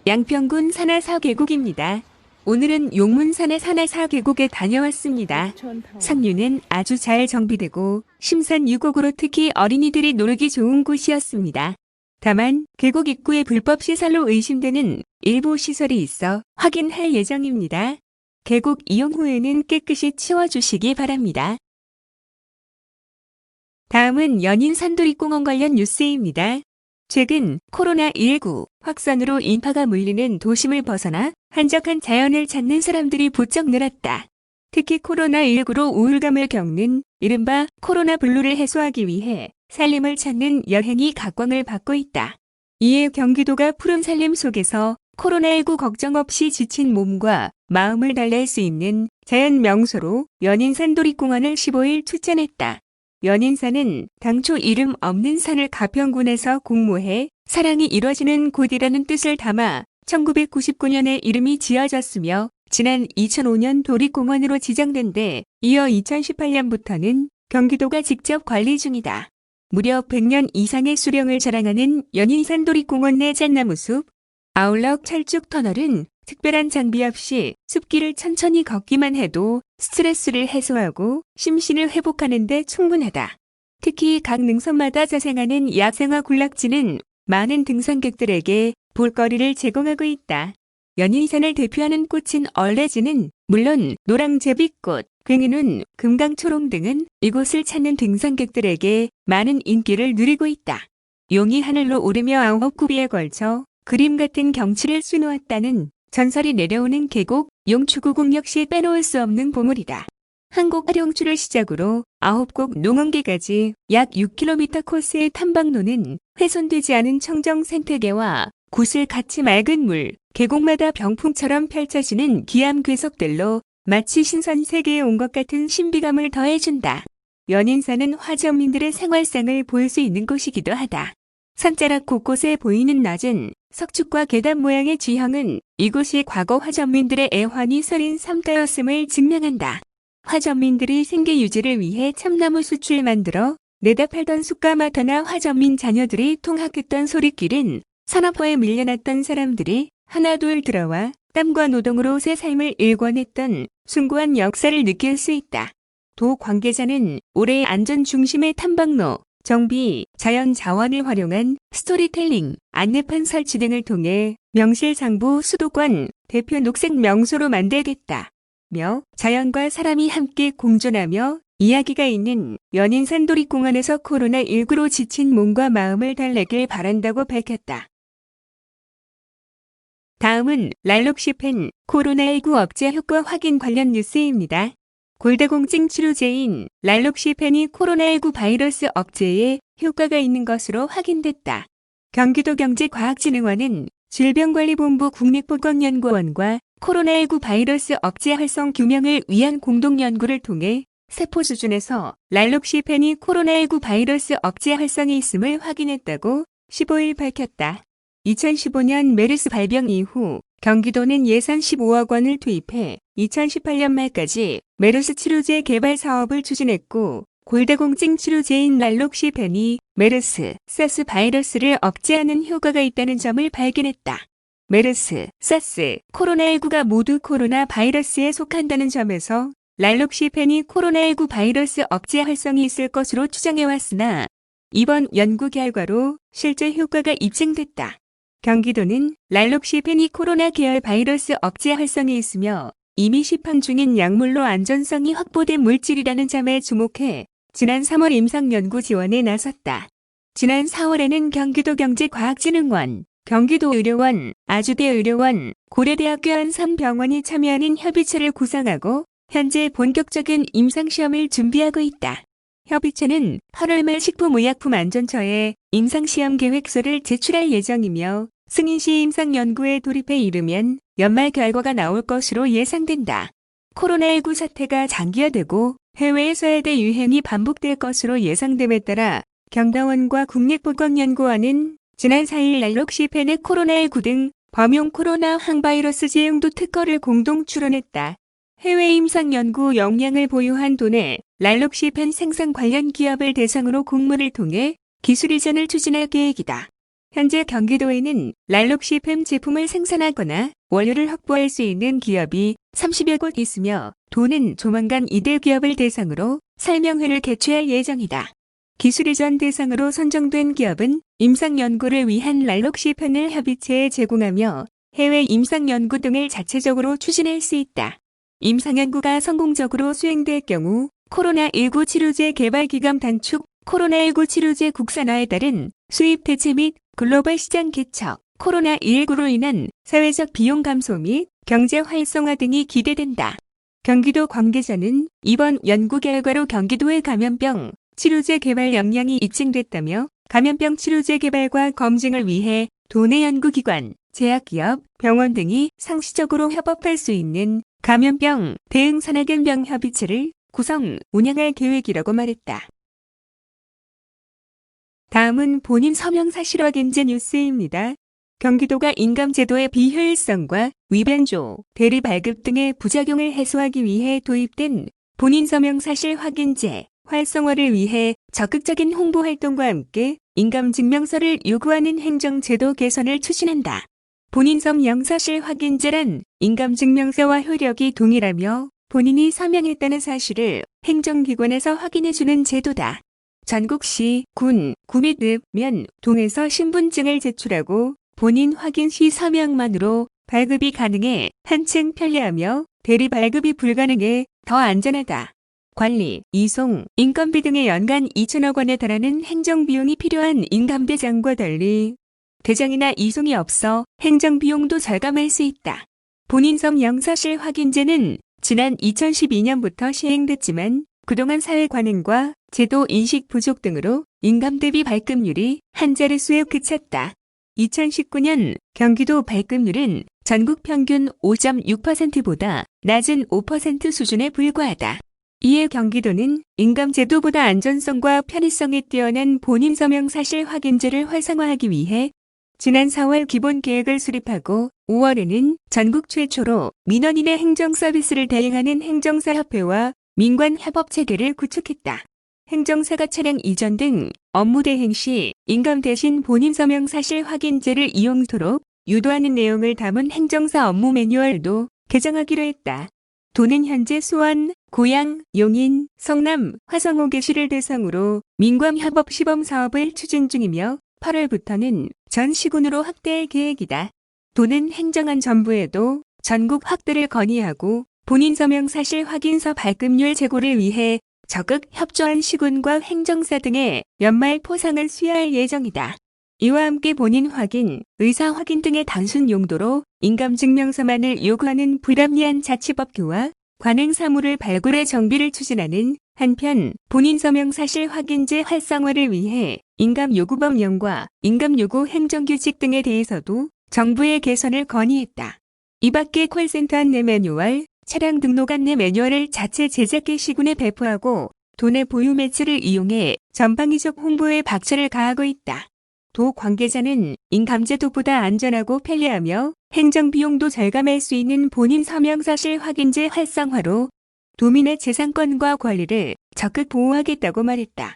양평군 산하사계곡입니다. 오늘은 용문 산의 산하사계곡에 다녀왔습니다. 상류는 아주 잘 정비되고 심산 유곡으로 특히 어린이들이 놀기 좋은 곳이었습니다. 다만 계곡 입구에 불법 시설로 의심되는 일부 시설이 있어 확인할 예정입니다. 계곡 이용 후에는 깨끗이 치워주시기 바랍니다. 다음은 연인 산도리공원 관련 뉴스입니다. 최근 코로나19 확산으로 인파가 몰리는 도심을 벗어나 한적한 자연을 찾는 사람들이 부쩍 늘었다. 특히 코로나19로 우울감을 겪는 이른바 코로나 블루를 해소하기 위해 살림을 찾는 여행이 각광을 받고 있다. 이에 경기도가 푸른 살림 속에서 코로나19 걱정 없이 지친 몸과 마음을 달랠 수 있는 자연 명소로 연인산도리공원을 15일 추천했다. 연인산은 당초 이름 없는 산을 가평군에서 공모해 사랑이 이뤄지는 곳이라는 뜻을 담아 1999년에 이름이 지어졌으며 지난 2005년 도립공원으로 지정된 데 이어 2018년부터는 경기도가 직접 관리 중이다. 무려 100년 이상의 수령을 자랑하는 연인산도립공원 내 잣나무숲, 아울럭 철쭉 터널은 특별한 장비 없이 숲길을 천천히 걷기만 해도 스트레스를 해소하고 심신을 회복하는 데 충분하다. 특히 각 능선마다 자생하는 야생화 군락지는 많은 등산객들에게 볼거리를 제공하고 있다. 연인산을 대표하는 꽃인 얼레지는 물론 노랑제비꽃, 괭이눈, 금강초롱 등은 이곳을 찾는 등산객들에게 많은 인기를 누리고 있다. 용이 하늘로 오르며 9굽이에 걸쳐 그림 같은 경치를 수놓았다는 전설이 내려오는 계곡 용추구공 역시 빼놓을 수 없는 보물이다. 한곡 활용추를 시작으로 9곡 농원기까지 약 6km 코스의 탐방로는 훼손되지 않은 청정 생태계와 구슬같이 맑은 물, 계곡마다 병풍처럼 펼쳐지는 기암 괴석들로 마치 신선 세계에 온 것 같은 신비감을 더해준다. 연인산은 화전민들의 생활상을 볼 수 있는 곳이기도 하다. 산자락 곳곳에 보이는 낮은 석축과 계단 모양의 지형은 이곳이 과거 화전민들의 애환이 서린 삼가였음을 증명한다. 화전민들이 생계 유지를 위해 참나무 숯을 만들어 내다 팔던 숯가마터나 화전민 자녀들이 통학했던 소리길은 산업화에 밀려났던 사람들이 하나둘 들어와 땀과 노동으로 새 삶을 일궈냈던 숭고한 역사를 느낄 수 있다. 도 관계자는 올해 안전 중심의 탐방로, 정비, 자연 자원을 활용한 스토리텔링, 안내판 설치 등을 통해 명실상부 수도권 대표 녹색 명소로 만들겠다. 며 자연과 사람이 함께 공존하며 이야기가 있는 연인산도립공원에서 코로나19로 지친 몸과 마음을 달래길 바란다고 밝혔다. 다음은 랄록시펜 코로나19 억제 효과 확인 관련 뉴스입니다. 골다공증 치료제인 랄록시펜이 코로나19 바이러스 억제에 효과가 있는 것으로 확인됐다. 경기도 경제과학진흥원은 질병관리본부 국립보건연구원과 코로나19 바이러스 억제 활성 규명을 위한 공동연구를 통해 세포 수준에서 랄록시펜이 코로나19 바이러스 억제 활성에 있음을 확인했다고 15일 밝혔다. 2015년 메르스 발병 이후 경기도는 예산 15억 원을 투입해 2018년 말까지 메르스 치료제 개발 사업을 추진했고 골다공증 치료제인 랄록시펜이 메르스, 사스 바이러스를 억제하는 효과가 있다는 점을 발견했다. 메르스, 사스, 코로나19가 모두 코로나 바이러스에 속한다는 점에서 랄록시펜이 코로나19 바이러스 억제 활성이 있을 것으로 추정해왔으나 이번 연구 결과로 실제 효과가 입증됐다. 경기도는 랄록시펜이 코로나 계열 바이러스 억제 활성에 있으며 이미 시판 중인 약물로 안전성이 확보된 물질이라는 점에 주목해 지난 3월 임상연구 지원에 나섰다. 지난 4월에는 경기도 경제과학진흥원, 경기도의료원, 아주대의료원, 고려대학교 한삼병원이 참여하는 협의체를 구성하고 현재 본격적인 임상시험을 준비하고 있다. 협의체는 8월 말 식품의약품안전처에 임상시험 계획서를 제출할 예정이며 승인 시 임상연구에 돌입해 이르면 연말 결과가 나올 것으로 예상된다. 코로나19 사태가 장기화되고 해외에서의 대유행이 반복될 것으로 예상됨에 따라 경당원과 국립보건연구원은 지난 4일 랄록시펜의 코로나19 등 범용 코로나 항바이러스 제형도 특허를 공동 출원했다. 해외 임상 연구 역량을 보유한 도내 랄록시펜 생산 관련 기업을 대상으로 공모를 통해 기술 이전을 추진할 계획이다. 현재 경기도에는 랄록시팸 제품을 생산하거나 원료를 확보할 수 있는 기업이 30여 곳 있으며 도는 조만간 이들 기업을 대상으로 설명회를 개최할 예정이다. 기술이전 대상으로 선정된 기업은 임상연구를 위한 랄록시팸을 협의체에 제공하며 해외 임상연구 등을 자체적으로 추진할 수 있다. 임상연구가 성공적으로 수행될 경우 코로나19 치료제 개발 기간 단축, 코로나19 치료제 국산화에 따른 수입 대체 및 글로벌 시장 개척, 코로나19로 인한 사회적 비용 감소 및 경제 활성화 등이 기대된다. 경기도 관계자는 이번 연구 결과로 경기도의 감염병 치료제 개발 역량이 입증됐다며 감염병 치료제 개발과 검증을 위해 도내 연구기관, 제약기업, 병원 등이 상시적으로 협업할 수 있는 감염병 대응 산학연병 협의체를 구성, 운영할 계획이라고 말했다. 다음은 본인 서명 사실 확인제 뉴스입니다. 경기도가 인감제도의 비효율성과 위변조, 대리 발급 등의 부작용을 해소하기 위해 도입된 본인 서명 사실 확인제 활성화를 위해 적극적인 홍보 활동과 함께 인감증명서를 요구하는 행정제도 개선을 추진한다. 본인 서명 사실 확인제란 인감증명서와 효력이 동일하며 본인이 서명했다는 사실을 행정기관에서 확인해주는 제도다. 전국시, 군, 구미 등 면, 동에서 신분증을 제출하고 본인 확인 시 서명만으로 발급이 가능해 한층 편리하며 대리 발급이 불가능해 더 안전하다. 관리, 이송, 인건비 등의 연간 2천억 원에 달하는 행정비용이 필요한 인감대장과 달리 대장이나 이송이 없어 행정비용도 절감할 수 있다. 본인 서명 사실 확인제는 지난 2012년부터 시행됐지만 그동안 사회 관행과 제도 인식 부족 등으로 인감 대비 발급률이 한 자릿수에 그쳤다. 2019년 경기도 발급률은 전국 평균 5.6%보다 낮은 5% 수준에 불과하다. 이에 경기도는 인감제도보다 안전성과 편의성이 뛰어난 본인 서명 사실 확인제를 활성화하기 위해 지난 4월 기본 계획을 수립하고 5월에는 전국 최초로 민원인의 행정 서비스를 대행하는 행정사협회와 민관협업체계를 구축했다. 행정사가 차량 이전 등 업무 대행 시 인감 대신 본인 서명 사실 확인제를 이용토록 유도하는 내용을 담은 행정사 업무 매뉴얼도 개정하기로 했다. 도는 현재 수원, 고양, 용인, 성남, 화성 5개시를 대상으로 민관협업 시범 사업을 추진 중이며 8월부터는 전 시군으로 확대할 계획이다. 도는 행정안 전부에도 전국 확대를 건의하고 본인 서명 사실 확인서 발급률 제고를 위해 적극 협조한 시군과 행정사 등의 연말 포상을 수여할 예정이다. 이와 함께 본인 확인, 의사 확인 등의 단순 용도로 인감증명서만을 요구하는 불합리한 자치법규와 관행 사무를 발굴해 정비를 추진하는 한편 본인 서명 사실 확인제 활성화를 위해 인감요구법령과 인감요구 행정규칙 등에 대해서도 정부의 개선을 건의했다. 이 밖에 콜센터 안내 매뉴얼, 차량 등록 안내 매뉴얼을 자체 제작해 시군에 배포하고 도내 보유 매체를 이용해 전방위적 홍보에 박차를 가하고 있다. 도 관계자는 인감제도보다 안전하고 편리하며 행정비용도 절감할 수 있는 본인 서명 사실 확인제 활성화로 도민의 재산권과 권리를 적극 보호하겠다고 말했다.